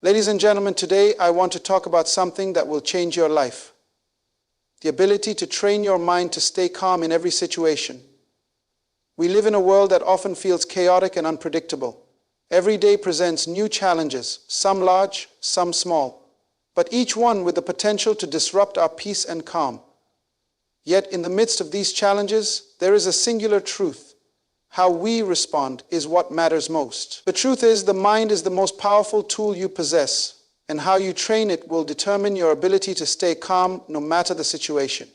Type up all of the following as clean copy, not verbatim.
Ladies and gentlemen, today I want to talk about something that will change your life. The ability to train your mind to stay calm in every situation. We live in a world that often feels chaotic and unpredictable. Every day presents new challenges, some large, some small, but each one with the potential to disrupt our peace and calm. Yet in the midst of these challenges, there is a singular truth. How we respond is what matters most. The truth is, the mind is the most powerful tool you possess, and how you train it will determine your ability to stay calm no matter the situation.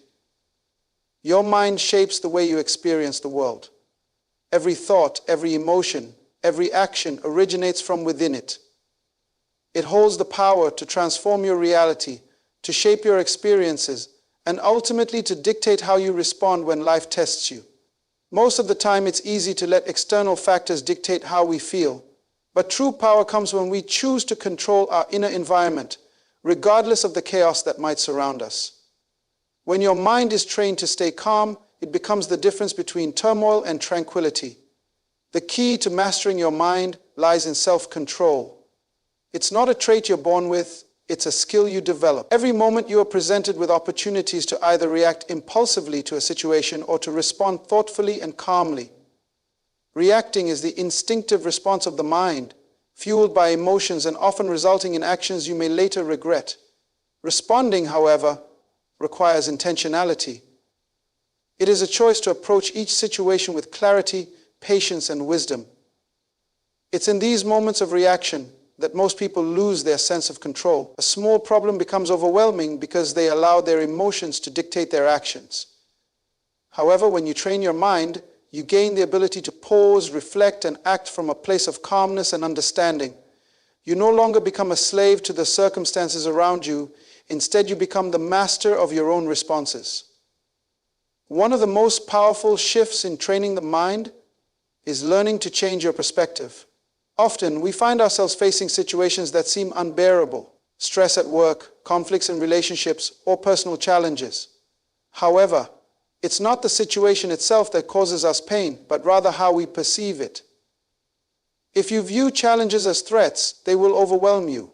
Your mind shapes the way you experience the world. Every thought, every emotion, every action originates from within it. It holds the power to transform your reality, to shape your experiences, and ultimately to dictate how you respond when life tests you. Most of the time, it's easy to let external factors dictate how we feel, but true power comes when we choose to control our inner environment, regardless of the chaos that might surround us. When your mind is trained to stay calm, it becomes the difference between turmoil and tranquility. The key to mastering your mind lies in self-control. It's not a trait you're born with, it's a skill you develop. Every moment you are presented with opportunities to either react impulsively to a situation or to respond thoughtfully and calmly. Reacting is the instinctive response of the mind, fueled by emotions and often resulting in actions you may later regret. Responding, however, requires intentionality. It is a choice to approach each situation with clarity, patience, and wisdom. It's in these moments of reaction that most people lose their sense of control. A small problem becomes overwhelming because they allow their emotions to dictate their actions. However, when you train your mind, you gain the ability to pause, reflect, and act from a place of calmness and understanding. You no longer become a slave to the circumstances around you. Instead, you become the master of your own responses. One of the most powerful shifts in training the mind is learning to change your perspective. Often, we find ourselves facing situations that seem unbearable: stress at work, conflicts in relationships, or personal challenges. However, it's not the situation itself that causes us pain, but rather how we perceive it. If you view challenges as threats, they will overwhelm you.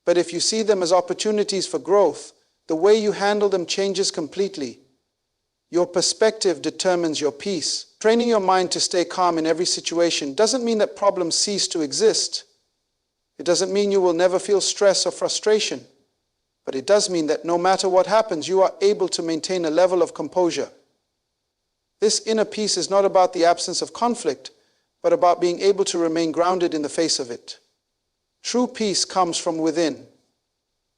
But if you see them as opportunities for growth, the way you handle them changes completely. Your perspective determines your peace. Training your mind to stay calm in every situation doesn't mean that problems cease to exist. It doesn't mean you will never feel stress or frustration. But it does mean that no matter what happens, you are able to maintain a level of composure. This inner peace is not about the absence of conflict, but about being able to remain grounded in the face of it. True peace comes from within.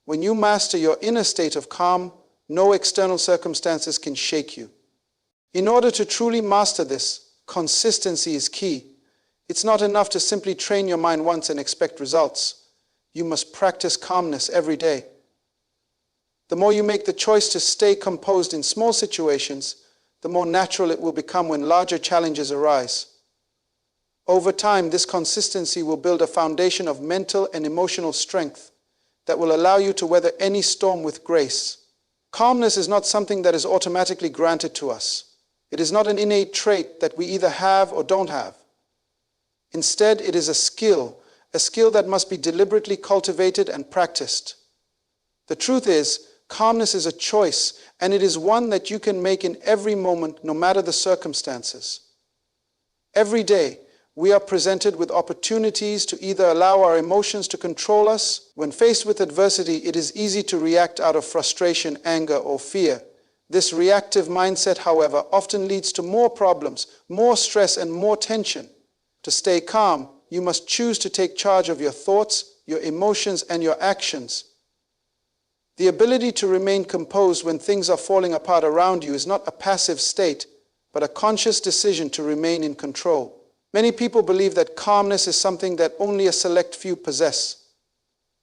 When you master your inner state of calm, no external circumstances can shake you. In order to truly master this, consistency is key. It's not enough to simply train your mind once and expect results. You must practice calmness every day. The more you make the choice to stay composed in small situations, the more natural it will become when larger challenges arise. Over time, this consistency will build a foundation of mental and emotional strength that will allow you to weather any storm with grace. Calmness is not something that is automatically granted to us. It is not an innate trait that we either have or don't have. Instead, it is a skill that must be deliberately cultivated and practiced. The truth is, calmness is a choice, and it is one that you can make in every moment, no matter the circumstances. Every day, we are presented with opportunities to either allow our emotions to control us. When faced with adversity, it is easy to react out of frustration, anger, or fear. This reactive mindset, however, often leads to more problems, more stress, and more tension. To stay calm, you must choose to take charge of your thoughts, your emotions, and your actions. The ability to remain composed when things are falling apart around you is not a passive state, but a conscious decision to remain in control. Many people believe that calmness is something that only a select few possess,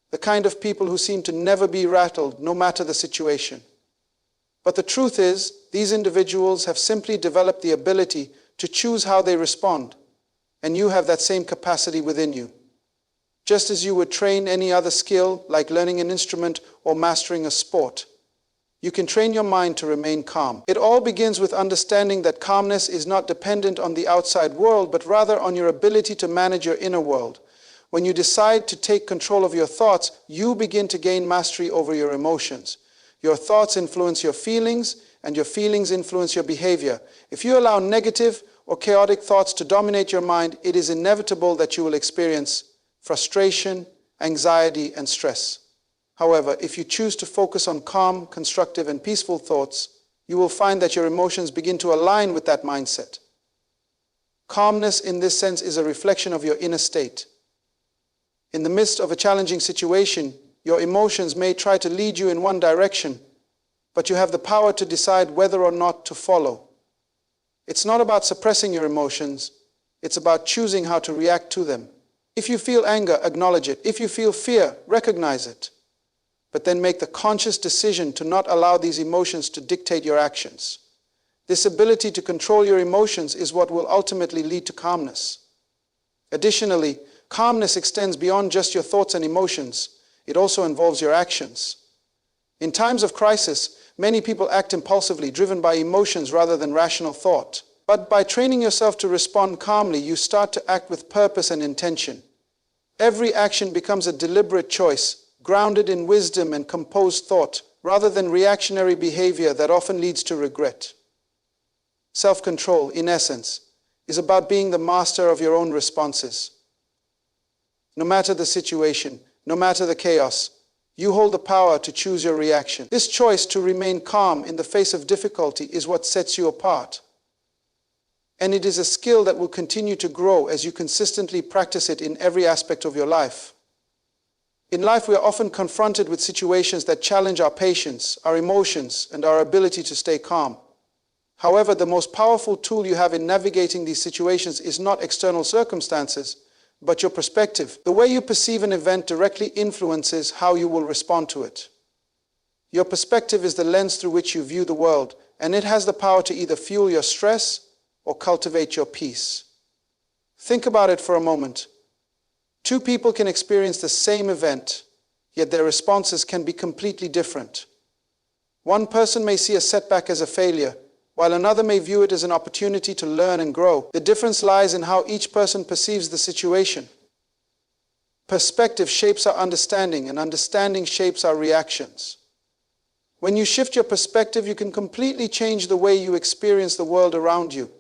the kind of people who seem to never be rattled, no matter the situation. But the truth is, these individuals have simply developed the ability to choose how they respond, and you have that same capacity within you. Just as you would train any other skill, like learning an instrument or mastering a sport, you can train your mind to remain calm. It all begins with understanding that calmness is not dependent on the outside world, but rather on your ability to manage your inner world. When you decide to take control of your thoughts, you begin to gain mastery over your emotions. Your thoughts influence your feelings, and your feelings influence your behavior. If you allow negative or chaotic thoughts to dominate your mind, it is inevitable that you will experience frustration, anxiety, and stress. However, if you choose to focus on calm, constructive, and peaceful thoughts, you will find that your emotions begin to align with that mindset. Calmness, in this sense, is a reflection of your inner state. In the midst of a challenging situation, your emotions may try to lead you in one direction, but you have the power to decide whether or not to follow. It's not about suppressing your emotions, it's about choosing how to react to them. If you feel anger, acknowledge it. If you feel fear, recognize it. But then make the conscious decision to not allow these emotions to dictate your actions. This ability to control your emotions is what will ultimately lead to calmness. Additionally, calmness extends beyond just your thoughts and emotions. It also involves your actions. In times of crisis, many people act impulsively, driven by emotions rather than rational thought. But by training yourself to respond calmly, you start to act with purpose and intention. Every action becomes a deliberate choice, grounded in wisdom and composed thought, rather than reactionary behavior that often leads to regret. Self-control, in essence, is about being the master of your own responses. No matter the situation, no matter the chaos, you hold the power to choose your reaction. This choice to remain calm in the face of difficulty is what sets you apart. And it is a skill that will continue to grow as you consistently practice it in every aspect of your life. In life, we are often confronted with situations that challenge our patience, our emotions, and our ability to stay calm. However, the most powerful tool you have in navigating these situations is not external circumstances, but your perspective. The way you perceive an event directly influences how you will respond to it. Your perspective is the lens through which you view the world, and it has the power to either fuel your stress or cultivate your peace. Think about it for a moment. Two people can experience the same event, yet their responses can be completely different. One person may see a setback as a failure, while another may view it as an opportunity to learn and grow. The difference lies in how each person perceives the situation. Perspective shapes our understanding, and understanding shapes our reactions. When you shift your perspective, you can completely change the way you experience the world around you.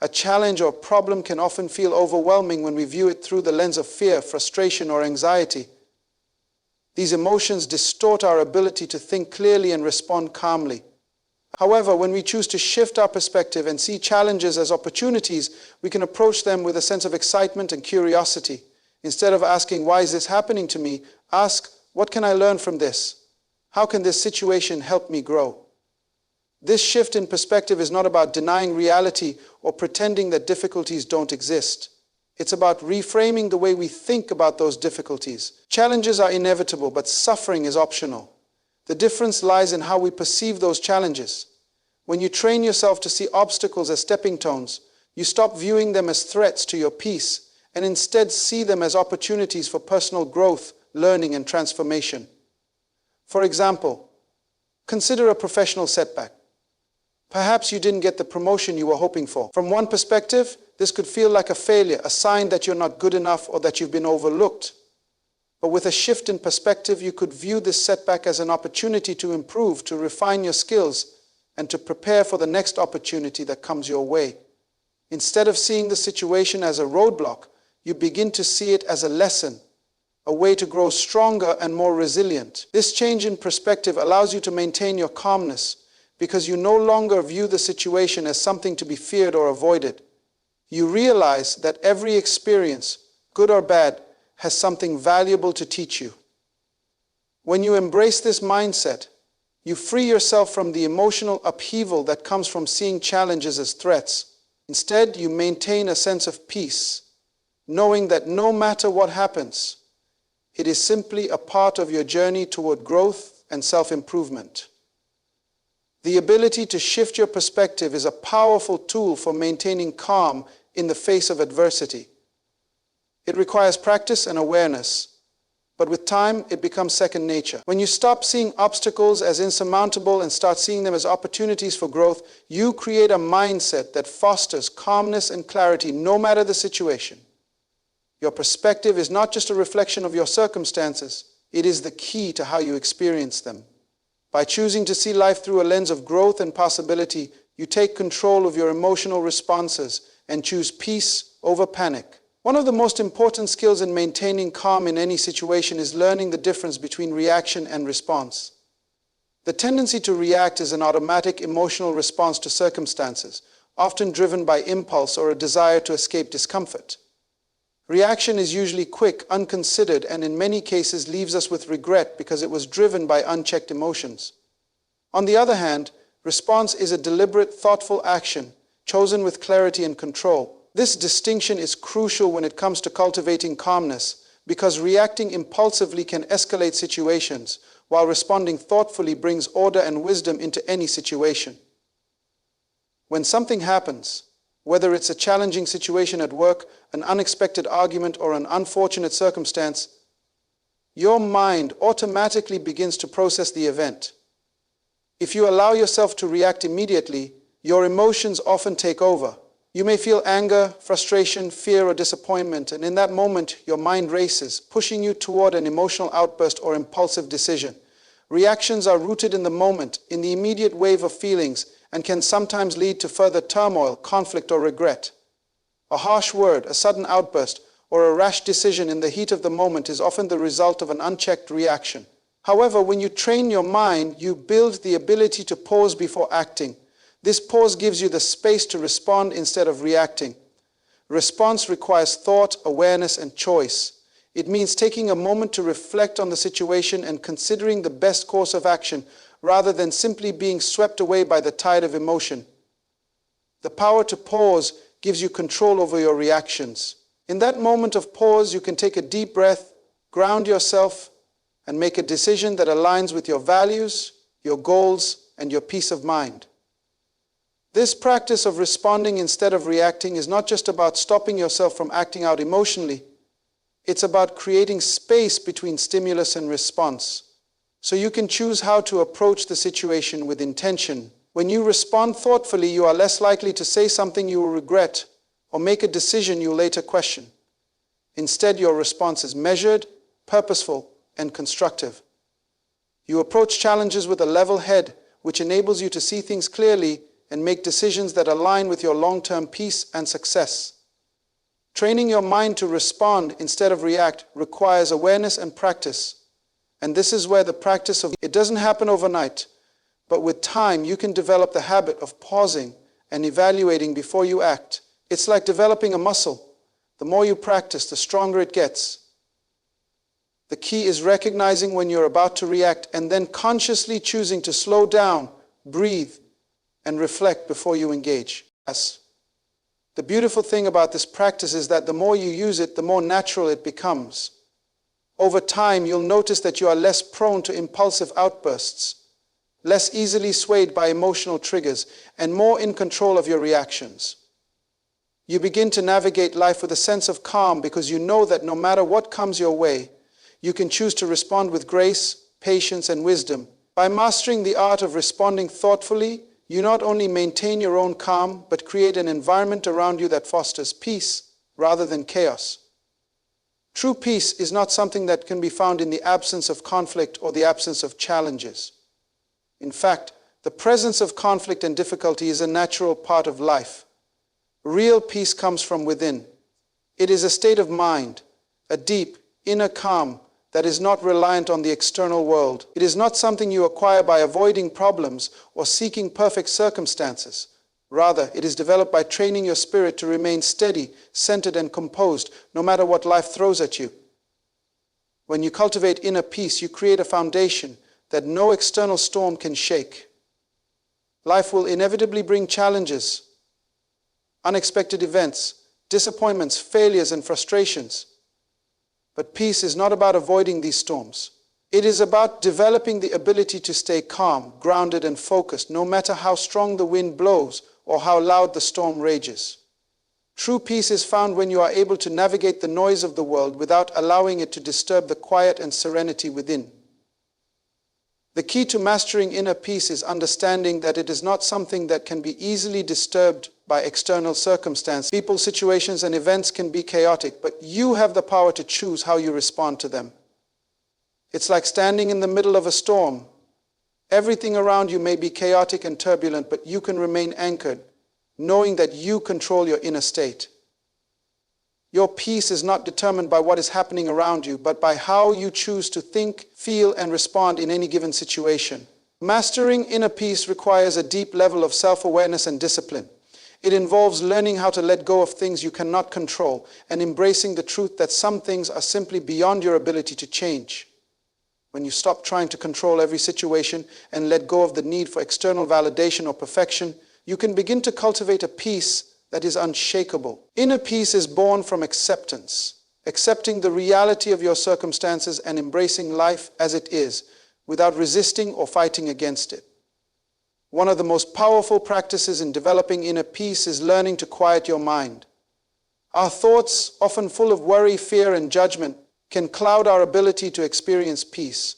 A challenge or problem can often feel overwhelming when we view it through the lens of fear, frustration, or anxiety. These emotions distort our ability to think clearly and respond calmly. However, when we choose to shift our perspective and see challenges as opportunities, we can approach them with a sense of excitement and curiosity. Instead of asking, "Why is this happening to me?" ask, "What can I learn from this? How can this situation help me grow?" This shift in perspective is not about denying reality or pretending that difficulties don't exist. It's about reframing the way we think about those difficulties. Challenges are inevitable, but suffering is optional. The difference lies in how we perceive those challenges. When you train yourself to see obstacles as stepping stones, you stop viewing them as threats to your peace and instead see them as opportunities for personal growth, learning, and transformation. For example, consider a professional setback. Perhaps you didn't get the promotion you were hoping for. From one perspective, this could feel like a failure, a sign that you're not good enough or that you've been overlooked. But with a shift in perspective, you could view this setback as an opportunity to improve, to refine your skills, and to prepare for the next opportunity that comes your way. Instead of seeing the situation as a roadblock, you begin to see it as a lesson, a way to grow stronger and more resilient. This change in perspective allows you to maintain your calmness, because you no longer view the situation as something to be feared or avoided. You realize that every experience, good or bad, has something valuable to teach you. When you embrace this mindset, you free yourself from the emotional upheaval that comes from seeing challenges as threats. Instead, you maintain a sense of peace, knowing that no matter what happens, it is simply a part of your journey toward growth and self-improvement. The ability to shift your perspective is a powerful tool for maintaining calm in the face of adversity. It requires practice and awareness, but with time, it becomes second nature. When you stop seeing obstacles as insurmountable and start seeing them as opportunities for growth, you create a mindset that fosters calmness and clarity no matter the situation. Your perspective is not just a reflection of your circumstances, it is the key to how you experience them. By choosing to see life through a lens of growth and possibility, you take control of your emotional responses and choose peace over panic. One of the most important skills in maintaining calm in any situation is learning the difference between reaction and response. The tendency to react is an automatic emotional response to circumstances, often driven by impulse or a desire to escape discomfort. Reaction is usually quick, unconsidered, and in many cases leaves us with regret because it was driven by unchecked emotions. On the other hand, response is a deliberate, thoughtful action, chosen with clarity and control. This distinction is crucial when it comes to cultivating calmness, because reacting impulsively can escalate situations, while responding thoughtfully brings order and wisdom into any situation. When something happens, whether it's a challenging situation at work, an unexpected argument, or an unfortunate circumstance, your mind automatically begins to process the event. If you allow yourself to react immediately, your emotions often take over. You may feel anger, frustration, fear, or disappointment, and in that moment, your mind races, pushing you toward an emotional outburst or impulsive decision. Reactions are rooted in the moment, in the immediate wave of feelings, and can sometimes lead to further turmoil, conflict, or regret. A harsh word, a sudden outburst, or a rash decision in the heat of the moment is often the result of an unchecked reaction. However, when you train your mind, you build the ability to pause before acting. This pause gives you the space to respond instead of reacting. Response requires thought, awareness, and choice. It means taking a moment to reflect on the situation and considering the best course of action, rather than simply being swept away by the tide of emotion. The power to pause gives you control over your reactions. In that moment of pause, you can take a deep breath, ground yourself, and make a decision that aligns with your values, your goals, and your peace of mind. This practice of responding instead of reacting is not just about stopping yourself from acting out emotionally. It's about creating space between stimulus and response, so you can choose how to approach the situation with intention. When you respond thoughtfully, you are less likely to say something you will regret or make a decision you'll later question. Instead, your response is measured, purposeful, and constructive. You approach challenges with a level head, which enables you to see things clearly and make decisions that align with your long-term peace and success. Training your mind to respond instead of react requires awareness and practice. And this is where the practice of it doesn't happen overnight, but with time you can develop the habit of pausing and evaluating before you act. It's like developing a muscle. The more you practice, the stronger it gets. The key is recognizing when you're about to react and then consciously choosing to slow down, breathe, and reflect before you engage. Yes. The beautiful thing about this practice is that the more you use it, the more natural it becomes. Over time, you'll notice that you are less prone to impulsive outbursts, less easily swayed by emotional triggers, and more in control of your reactions. You begin to navigate life with a sense of calm because you know that no matter what comes your way, you can choose to respond with grace, patience, and wisdom. By mastering the art of responding thoughtfully, you not only maintain your own calm, but create an environment around you that fosters peace rather than chaos. True peace is not something that can be found in the absence of conflict or the absence of challenges. In fact, the presence of conflict and difficulty is a natural part of life. Real peace comes from within. It is a state of mind, a deep, inner calm that is not reliant on the external world. It is not something you acquire by avoiding problems or seeking perfect circumstances. Rather, it is developed by training your spirit to remain steady, centered, and composed, no matter what life throws at you. When you cultivate inner peace, you create a foundation that no external storm can shake. Life will inevitably bring challenges, unexpected events, disappointments, failures, and frustrations. But peace is not about avoiding these storms. It is about developing the ability to stay calm, grounded, and focused, no matter how strong the wind blows or how loud the storm rages. True peace is found when you are able to navigate the noise of the world without allowing it to disturb the quiet and serenity within. The key to mastering inner peace is understanding that it is not something that can be easily disturbed by external circumstances. People, situations, and events can be chaotic, but you have the power to choose how you respond to them. It's like standing in the middle of a storm. Everything around you may be chaotic and turbulent, but you can remain anchored, knowing that you control your inner state. Your peace is not determined by what is happening around you, but by how you choose to think, feel, and respond in any given situation. Mastering inner peace requires a deep level of self-awareness and discipline. It involves learning how to let go of things you cannot control and embracing the truth that some things are simply beyond your ability to change. When you stop trying to control every situation and let go of the need for external validation or perfection, you can begin to cultivate a peace that is unshakable. Inner peace is born from acceptance, accepting the reality of your circumstances and embracing life as it is, without resisting or fighting against it. One of the most powerful practices in developing inner peace is learning to quiet your mind. Our thoughts, often full of worry, fear, and judgment, can cloud our ability to experience peace.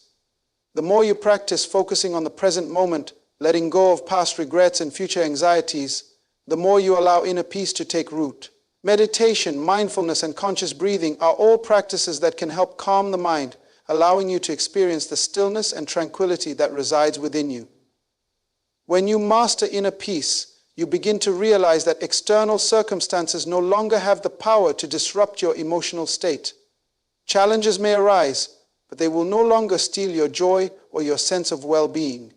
The more you practice focusing on the present moment, letting go of past regrets and future anxieties, the more you allow inner peace to take root. Meditation, mindfulness, and conscious breathing are all practices that can help calm the mind, allowing you to experience the stillness and tranquility that resides within you. When you master inner peace, you begin to realize that external circumstances no longer have the power to disrupt your emotional state. Challenges may arise, but they will no longer steal your joy or your sense of well-being.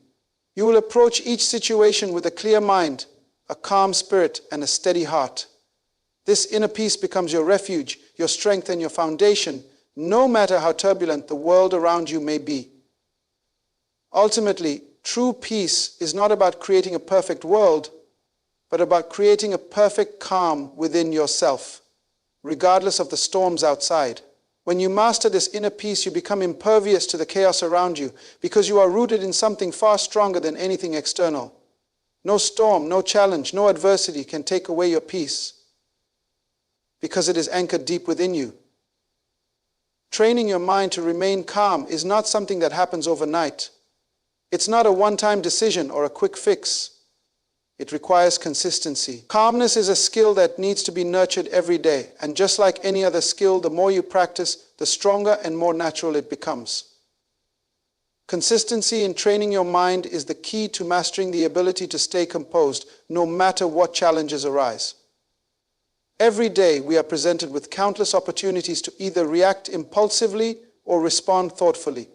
You will approach each situation with a clear mind, a calm spirit, and a steady heart. This inner peace becomes your refuge, your strength, and your foundation, no matter how turbulent the world around you may be. Ultimately, true peace is not about creating a perfect world, but about creating a perfect calm within yourself, regardless of the storms outside. When you master this inner peace, you become impervious to the chaos around you because you are rooted in something far stronger than anything external. No storm, no challenge, no adversity can take away your peace because it is anchored deep within you. Training your mind to remain calm is not something that happens overnight. It's not a one-time decision or a quick fix. It requires consistency. Calmness is a skill that needs to be nurtured every day, and just like any other skill, the more you practice, the stronger and more natural it becomes. Consistency in training your mind is the key to mastering the ability to stay composed, no matter what challenges arise. Every day we are presented with countless opportunities to either react impulsively or respond thoughtfully.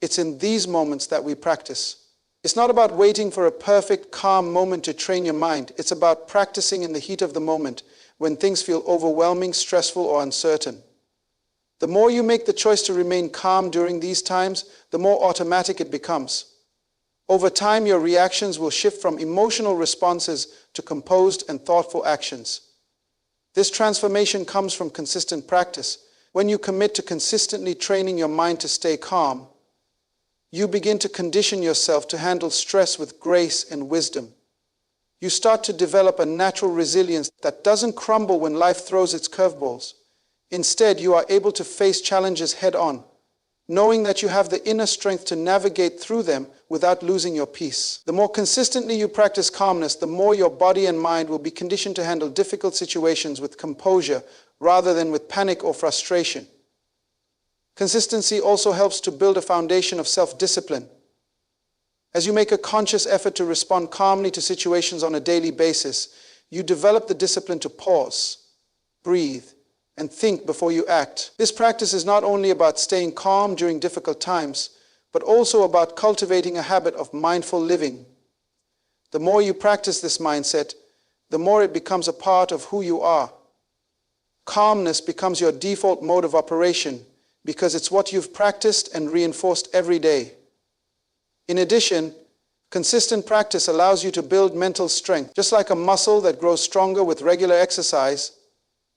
It's in these moments that we practice. It's not about waiting for a perfect, calm moment to train your mind. It's about practicing in the heat of the moment, when things feel overwhelming, stressful, or uncertain. The more you make the choice to remain calm during these times, the more automatic it becomes. Over time, your reactions will shift from emotional responses to composed and thoughtful actions. This transformation comes from consistent practice. When you commit to consistently training your mind to stay calm, you begin to condition yourself to handle stress with grace and wisdom. You start to develop a natural resilience that doesn't crumble when life throws its curveballs. Instead, you are able to face challenges head-on, knowing that you have the inner strength to navigate through them without losing your peace. The more consistently you practice calmness, the more your body and mind will be conditioned to handle difficult situations with composure rather than with panic or frustration. Consistency also helps to build a foundation of self-discipline. As you make a conscious effort to respond calmly to situations on a daily basis, you develop the discipline to pause, breathe, and think before you act. This practice is not only about staying calm during difficult times, but also about cultivating a habit of mindful living. The more you practice this mindset, the more it becomes a part of who you are. Calmness becomes your default mode of operation, because it's what you've practiced and reinforced every day. In addition, consistent practice allows you to build mental strength. Just like a muscle that grows stronger with regular exercise,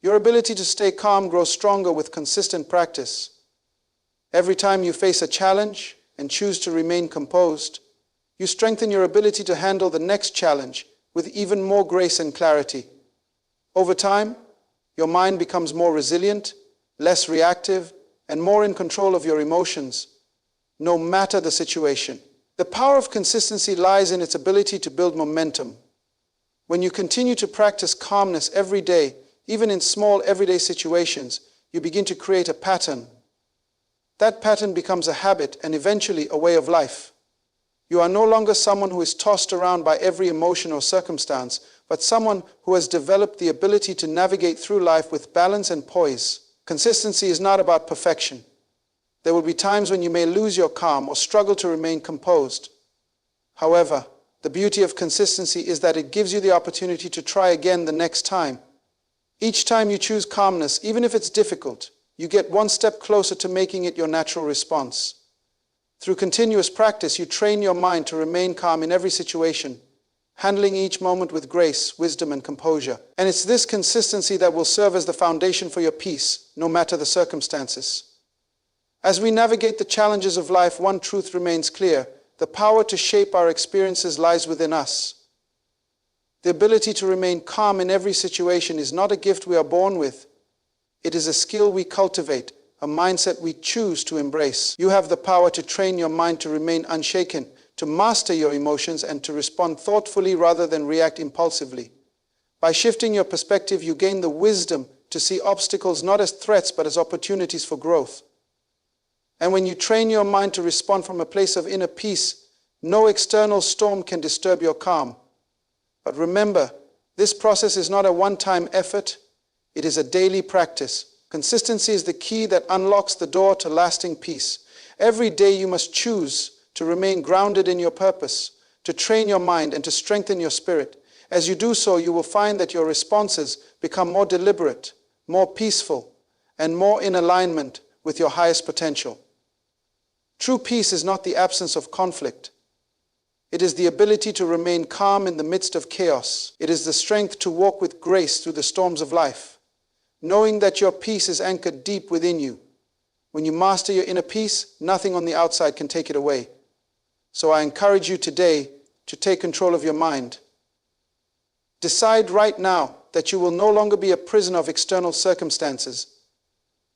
your ability to stay calm grows stronger with consistent practice. Every time you face a challenge and choose to remain composed, you strengthen your ability to handle the next challenge with even more grace and clarity. Over time, your mind becomes more resilient, less reactive, and more in control of your emotions, no matter the situation. The power of consistency lies in its ability to build momentum. When you continue to practice calmness every day, even in small everyday situations, you begin to create a pattern. That pattern becomes a habit and eventually a way of life. You are no longer someone who is tossed around by every emotion or circumstance, but someone who has developed the ability to navigate through life with balance and poise. Consistency is not about perfection. There will be times when you may lose your calm or struggle to remain composed. However, the beauty of consistency is that it gives you the opportunity to try again the next time. Each time you choose calmness, even if it's difficult, you get one step closer to making it your natural response. Through continuous practice, you train your mind to remain calm in every situation, handling each moment with grace, wisdom, and composure. And it's this consistency that will serve as the foundation for your peace, no matter the circumstances. As we navigate the challenges of life, one truth remains clear: the power to shape our experiences lies within us. The ability to remain calm in every situation is not a gift we are born with. It is a skill we cultivate, a mindset we choose to embrace. You have the power to train your mind to remain unshaken, to master your emotions, and to respond thoughtfully rather than react impulsively. By shifting your perspective, you gain the wisdom to see obstacles not as threats but as opportunities for growth. And when you train your mind to respond from a place of inner peace, no external storm can disturb your calm. But remember, this process is not a one-time effort. It is a daily practice. Consistency is the key that unlocks the door to lasting peace. Every day you must choose to remain grounded in your purpose, to train your mind and to strengthen your spirit. As you do so, you will find that your responses become more deliberate, more peaceful, and more in alignment with your highest potential. True peace is not the absence of conflict. It is the ability to remain calm in the midst of chaos. It is the strength to walk with grace through the storms of life, knowing that your peace is anchored deep within you. When you master your inner peace, nothing on the outside can take it away. So I encourage you today to take control of your mind. Decide right now that you will no longer be a prisoner of external circumstances.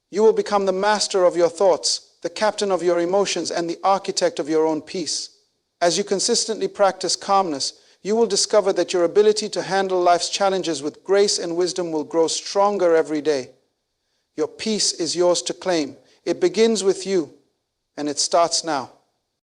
You will become the master of your thoughts, the captain of your emotions, and the architect of your own peace. As you consistently practice calmness, you will discover that your ability to handle life's challenges with grace and wisdom will grow stronger every day. Your peace is yours to claim. It begins with you, and it starts now.